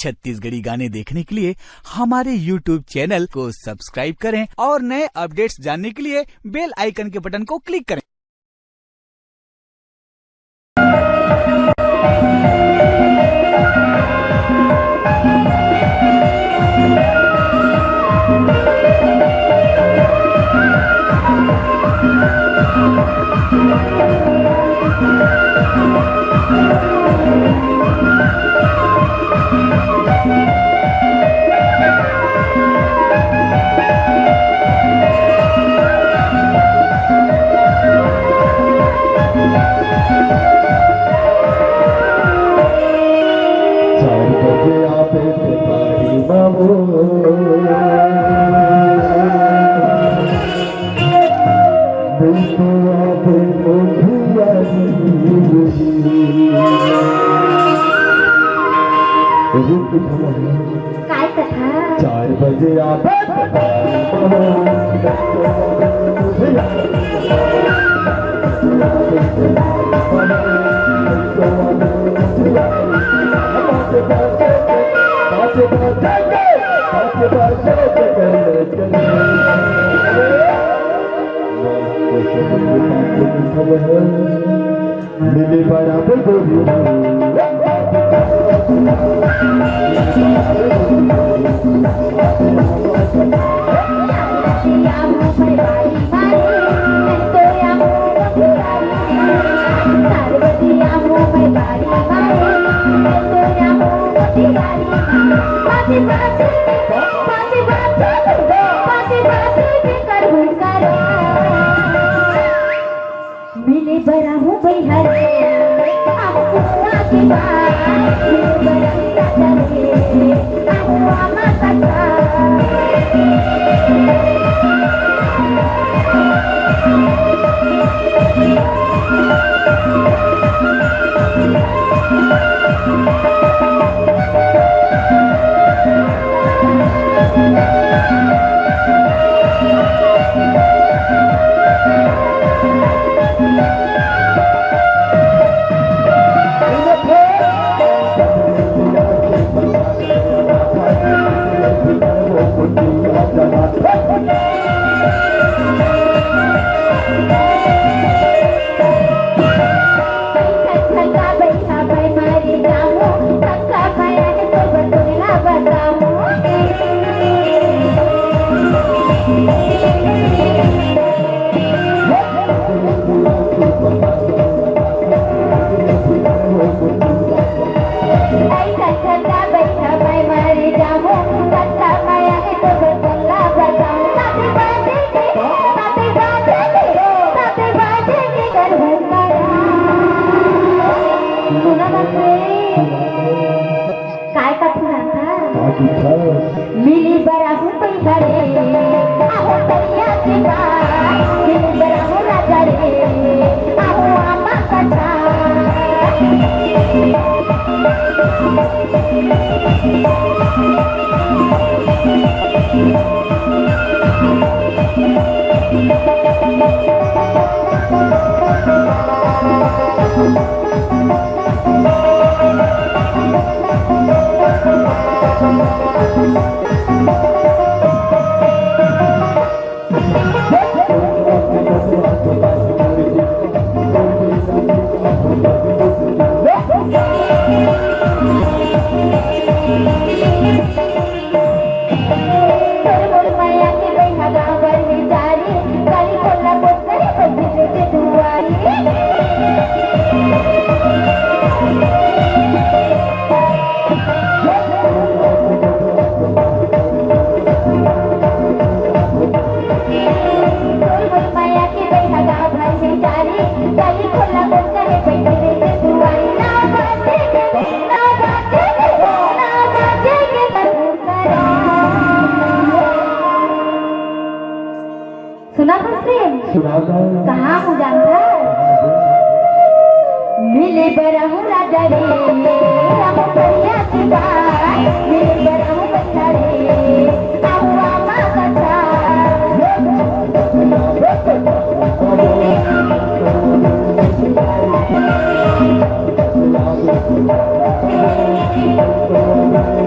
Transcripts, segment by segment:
छत्तीसगढ़ी गाने देखने के लिए हमारे YouTube चैनल को सब्सक्राइब करें और नए अपडेट्स जानने के लिए बेल आइकन के बटन को क्लिक करें। काय कथा 4 बजे आप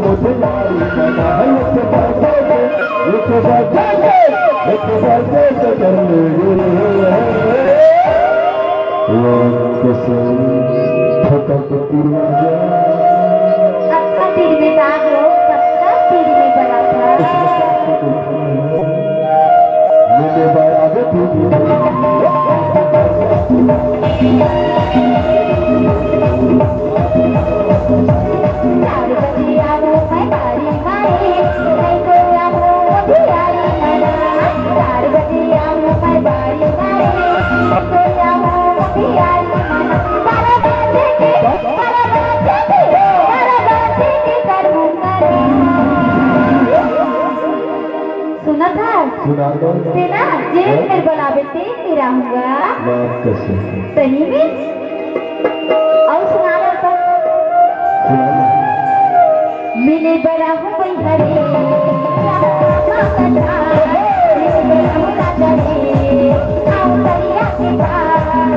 我 आपका तीर में दाग हो, सबका तीर में बड़ा था। चार बजे आओ मैं बारी मारे, नहीं तो आओ बिहारी मना। चार बजे आओ मैं बारी मारे, नहीं तो आओ बिहारी मना। बारह बजे के करूँ करे। सुना था? तेना जेल में बुलावे ते रहूँगा। सही में? और सुना लो तो। मिले बड़ा हूँ कोई हरे, मिले बड़ा हूँ राजा रे, आओ करिया के पास।